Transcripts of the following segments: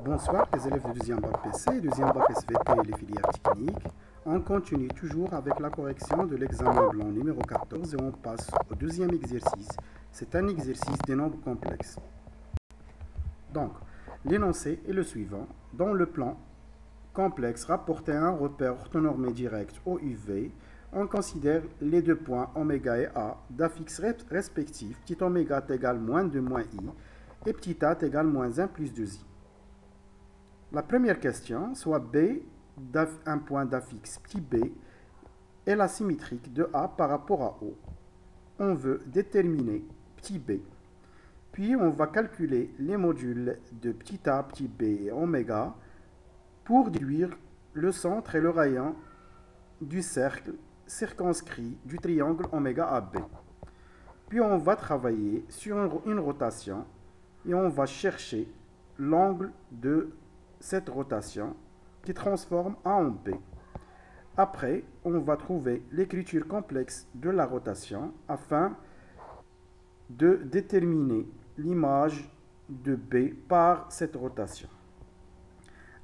Bonsoir les élèves du deuxième bac PC, deuxième bac SVT et les filières techniques. On continue toujours avec la correction de l'examen blanc numéro 14 et on passe au deuxième exercice. C'est un exercice des nombres complexes. Donc, l'énoncé est le suivant. Dans le plan complexe rapporté à un repère orthonormé direct OUV, on considère les deux points oméga et A d'affixes respectifs. Petit oméga est égal moins 2 moins I et petit a est égal moins 1 plus 2i. La première question, soit B, un point d'affixe petit b, est la symétrique de A par rapport à O. On veut déterminer petit b. Puis on va calculer les modules de petit a, petit b et oméga pour déduire le centre et le rayon du cercle circonscrit du triangle oméga AB. Puis on va travailler sur une rotation et on va chercher l'angle de cette rotation qui transforme A en B. Après, on va trouver l'écriture complexe de la rotation afin de déterminer l'image de B par cette rotation.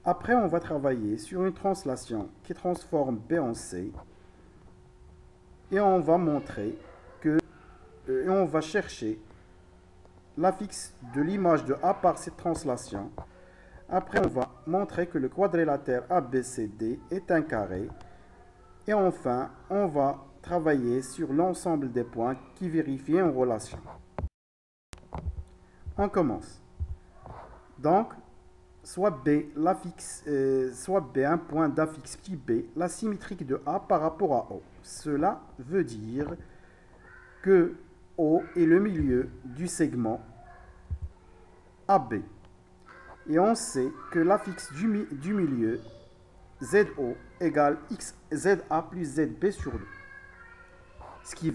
Après, on va travailler sur une translation qui transforme B en C et on va montrer que on va chercher l'affixe de l'image de A par cette translation. Après, on va montrer que le quadrilatère ABCD est un carré. Et enfin, on va travailler sur l'ensemble des points qui vérifient une relation. On commence. Donc, soit B un point d'affixe petit b, la symétrique de A par rapport à O. Cela veut dire que O est le milieu du segment AB. Et on sait que l'affixe du milieu, ZO, égale ZA plus ZB sur 2. Ce qui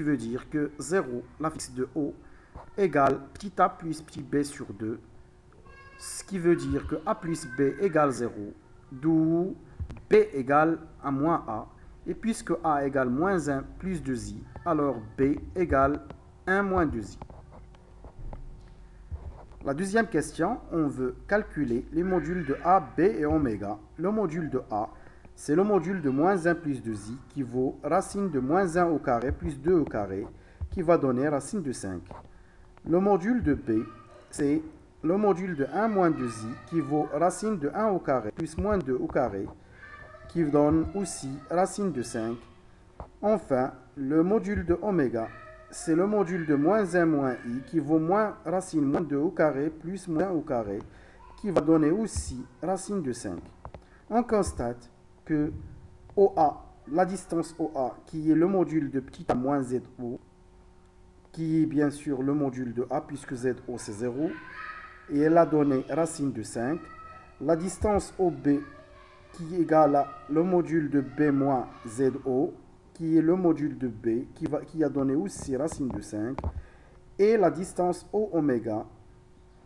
veut dire que 0, l'affixe de O, égale petit a plus petit b sur 2. Ce qui veut dire que A plus B égale 0, d'où B égale à moins A. Et puisque A égale moins 1 plus 2i, alors B égale 1 moins 2i. La deuxième question, on veut calculer les modules de A, B et oméga. Le module de A, c'est le module de moins 1 plus 2i qui vaut racine de moins 1 au carré plus 2 au carré qui va donner racine de 5. Le module de B, c'est le module de 1 moins 2i qui vaut racine de 1 au carré plus moins 2 au carré qui donne aussi racine de 5. Enfin, le module de oméga, c'est le module de moins 1 moins i qui vaut moins racine moins 2 au carré plus moins 1 au carré qui va donner aussi racine de 5. On constate que OA, la distance OA qui est le module de petit a moins ZO, qui est bien sûr le module de A puisque ZO c'est 0, et elle a donné racine de 5. La distance OB qui est égale à le module de B moins ZO, qui est le module de B, qui a donné aussi racine de 5, et la distance O oméga,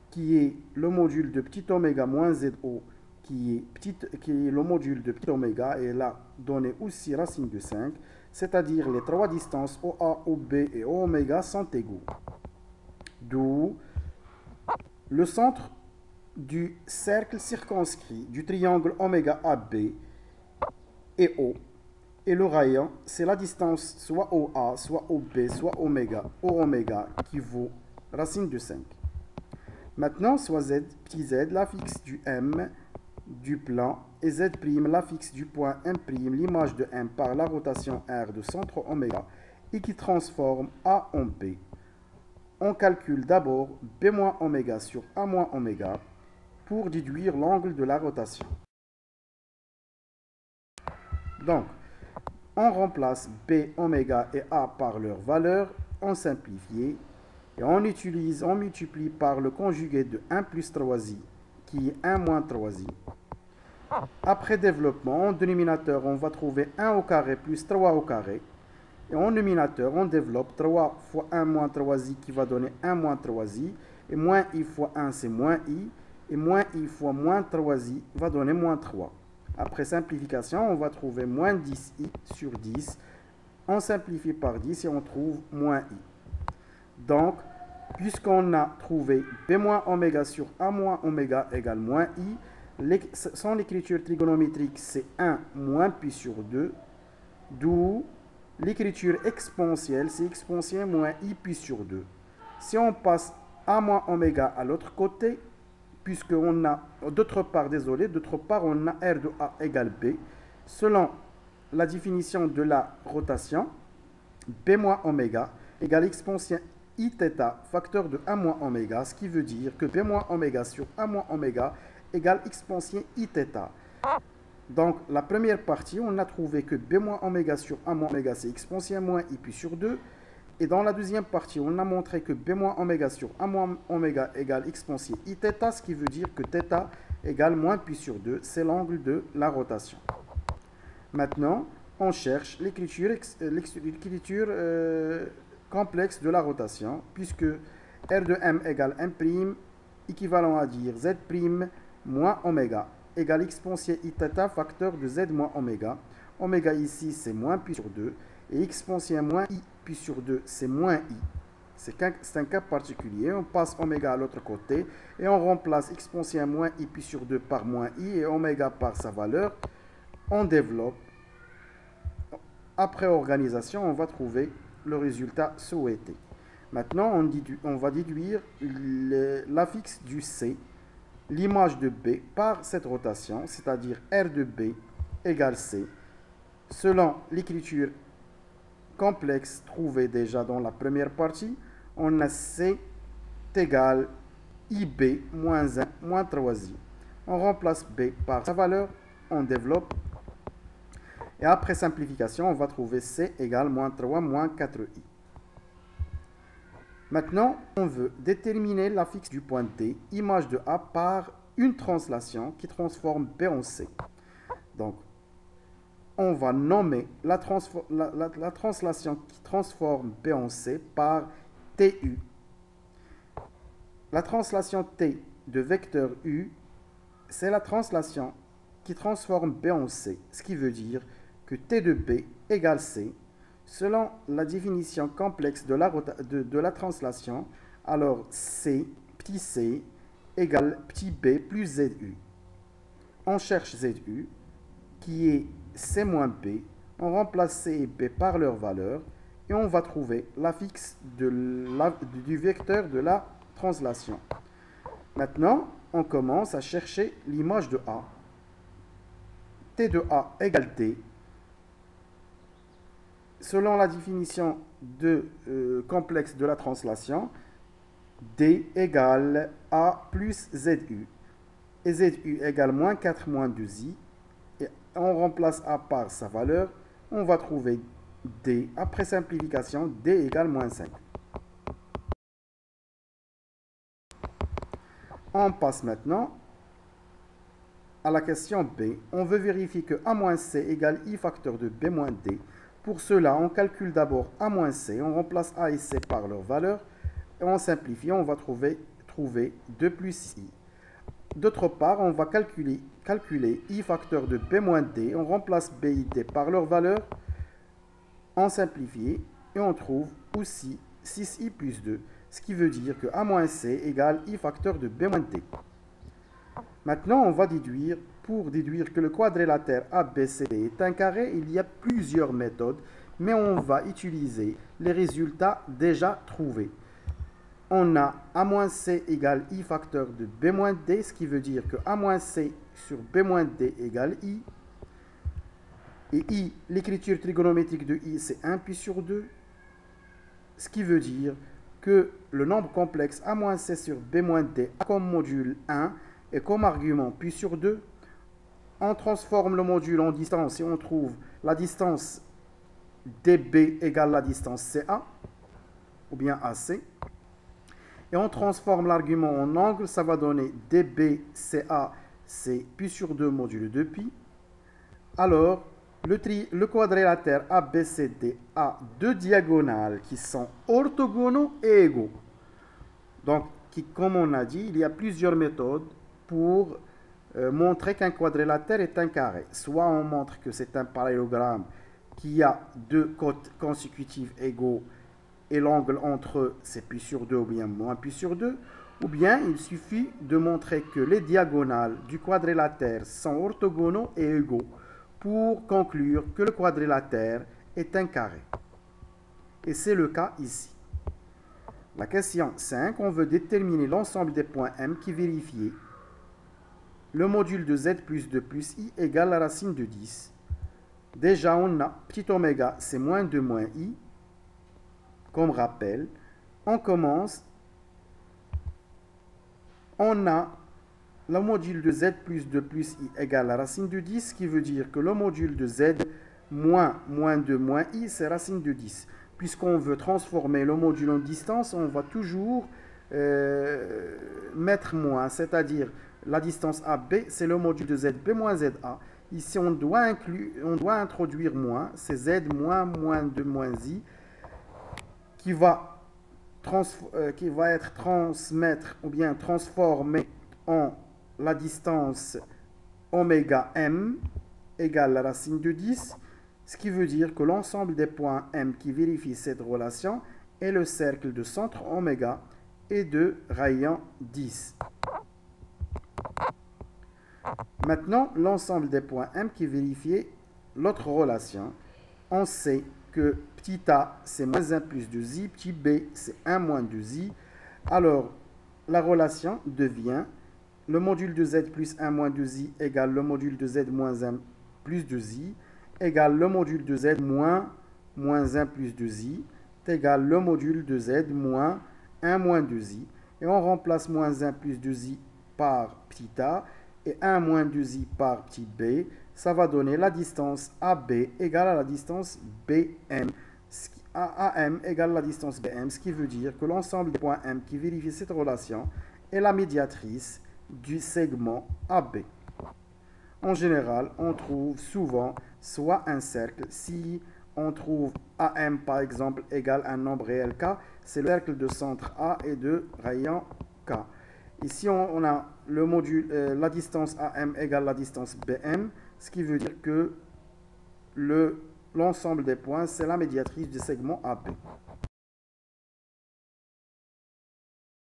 qui est le module de petit oméga moins ZO, qui est le module de petit oméga, et elle a donné aussi racine de 5, c'est-à-dire les trois distances OA, OB et O oméga sont égaux. D'où le centre du cercle circonscrit du triangle oméga AB et O. Et le rayon, c'est la distance soit OA, soit OB, soit O oméga qui vaut racine de 5. Maintenant, soit Z, petit z, l'affixe du M du plan, et Z', l'affixe du point M', l'image de M par la rotation R de centre oméga, et qui transforme A en B. On calcule d'abord B moins oméga sur A moins oméga pour déduire l'angle de la rotation. Donc, on remplace B, oméga et A par leur valeur en simplifié et on multiplie par le conjugué de 1 plus 3i qui est 1 moins 3i. Après développement, en dénominateur, on va trouver 1 au carré plus 3 au carré. Et en nominateur, on développe 3 fois 1 moins 3i qui va donner 1 moins 3i. Et moins i fois 1, c'est moins i. Et moins i fois moins 3i va donner moins 3. Après simplification, on va trouver moins 10i sur 10. On simplifie par 10 et on trouve moins i. Donc, Puisqu'on a trouvé B moins oméga sur A moins oméga égale moins I, son écriture trigonométrique c'est 1 moins pi sur 2, d'où l'écriture exponentielle c'est exponentielle moins I pi sur 2. Si on passe A moins oméga à l'autre côté, puisqu'on a, d'autre part, on a R de A égale B, selon la définition de la rotation, B moins oméga égale exponentielle I θ facteur de 1 moins oméga, ce qui veut dire que B moins oméga sur 1 moins oméga égale exponentielle I θ. Donc, la première partie, on a trouvé que B moins oméga sur 1 moins oméga, c'est exponentielle moins I pi sur 2. Et dans la deuxième partie, on a montré que B moins oméga sur 1 moins oméga égale exponentielle I θ, ce qui veut dire que θ égale moins pi sur 2. C'est l'angle de la rotation. Maintenant, on cherche l'écriture complexe de la rotation, puisque R de M égale M', équivalent à dire Z' moins oméga, égale exponentielle I θ facteur de Z moins oméga. Oméga ici, c'est moins pi sur 2. Et exponentielle moins I pi sur 2, c'est moins I. C'est un cas particulier. On passe oméga à l'autre côté et on remplace exponentielle moins I pi sur 2 par moins I et oméga par sa valeur. On développe. Après organisation, on va trouver le résultat souhaité. Maintenant, on va déduire l'affixe du C, l'image de B, par cette rotation, c'est-à-dire R de B égale C, selon l'écriture complexe trouvée déjà dans la première partie. On a C égale IB moins 1 moins 3I. On remplace B par sa valeur, on développe. Et après simplification, on va trouver C égale moins 3 moins 4I. Maintenant, on veut déterminer l'affixe du point D, image de A, par une translation qui transforme B en C. Donc, on va nommer la translation qui transforme B en C par TU. La translation T de vecteur U, c'est la translation qui transforme B en C, ce qui veut dire que T de B égale C, selon la définition complexe de la translation. Alors C, petit c, égale petit b plus ZU. On cherche ZU, qui est C moins B. On remplace C et B par leur valeur, et on va trouver l'affixe du vecteur de la translation. Maintenant, on commence à chercher l'image de A. T de A égale D. Selon la définition complexe de la translation, D égale A plus ZU. Et ZU égale moins 4 moins 2I. Et on remplace A par sa valeur. On va trouver D. Après simplification, D égale moins 5. On passe maintenant à la question B. On veut vérifier que A moins C égale I facteur de B moins D. Pour cela, on calcule d'abord A moins C. On remplace A et C par leur valeur. Et en simplifiant, on va trouver 2 plus I. D'autre part, on va calculer I facteur de B moins D. On remplace B et D par leur valeur. On simplifie et on trouve aussi 6I plus 2. Ce qui veut dire que A moins C égale I facteur de B moins D. Maintenant, on va déduire. Pour déduire que le quadrilatère ABCD est un carré, il y a plusieurs méthodes, mais on va utiliser les résultats déjà trouvés. On a A moins C égale I facteur de B moins D, ce qui veut dire que A moins C sur B moins D égale I. Et I, l'écriture trigonométrique de I, c'est 1 pi sur 2. Ce qui veut dire que le nombre complexe A moins C sur B moins D a comme module 1 et comme argument pi sur 2. On transforme le module en distance et on trouve la distance DB égale la distance CA, ou bien AC. Et on transforme l'argument en angle, ça va donner DBCA, c'est pi sur 2 module 2pi. Alors, le quadrilatère ABCD a deux diagonales qui sont orthogonaux et égaux. Donc, comme on a dit, il y a plusieurs méthodes pour montrer qu'un quadrilatère est un carré. Soit on montre que c'est un parallélogramme qui a deux côtes consécutives égaux et l'angle entre eux, c'est pi sur 2 ou bien moins pi sur 2, ou bien il suffit de montrer que les diagonales du quadrilatère sont orthogonaux et égaux pour conclure que le quadrilatère est un carré. Et c'est le cas ici. La question 5, on veut déterminer l'ensemble des points M qui vérifient le module de z plus 2 plus i égale la racine de 10. Déjà, on a petit oméga, c'est moins 2 moins i. Comme rappel, on commence. On a le module de z plus 2 plus i égale la racine de 10, ce qui veut dire que le module de z moins 2 moins i, c'est racine de 10. Puisqu'on veut transformer le module en distance, on va toujours mettre moins, c'est-à-dire la distance AB, c'est le module de ZB moins ZA. Ici, on doit introduire moins, c'est Z moins 2 moins I, qui va être transformé en la distance oméga M égale la racine de 10, ce qui veut dire que l'ensemble des points M qui vérifient cette relation est le cercle de centre oméga et de rayon 10. Maintenant, l'ensemble des points M qui vérifient l'autre relation, on sait que petit a, c'est moins 1 plus 2i, petit b, c'est 1 moins 2i. Alors, la relation devient le module de z plus 1 moins 2i égale le module de z moins 1 plus 2i égale le module de z moins 1 plus 2i égale le module de z moins 1 moins 2i. Et on remplace moins 1 plus 2i par petit a et 1 moins 2i par petit b. Ça va donner la distance AB égale à la distance BM. AM égale la distance BM, ce qui veut dire que l'ensemble des points M qui vérifient cette relation est la médiatrice du segment AB. En général, on trouve souvent soit un cercle. Si on trouve AM par exemple égale un nombre réel K, c'est le cercle de centre A et de rayon K. Ici, on a le module, la distance AM égale la distance BM, ce qui veut dire que l'ensemble des points, c'est la médiatrice du segment AB.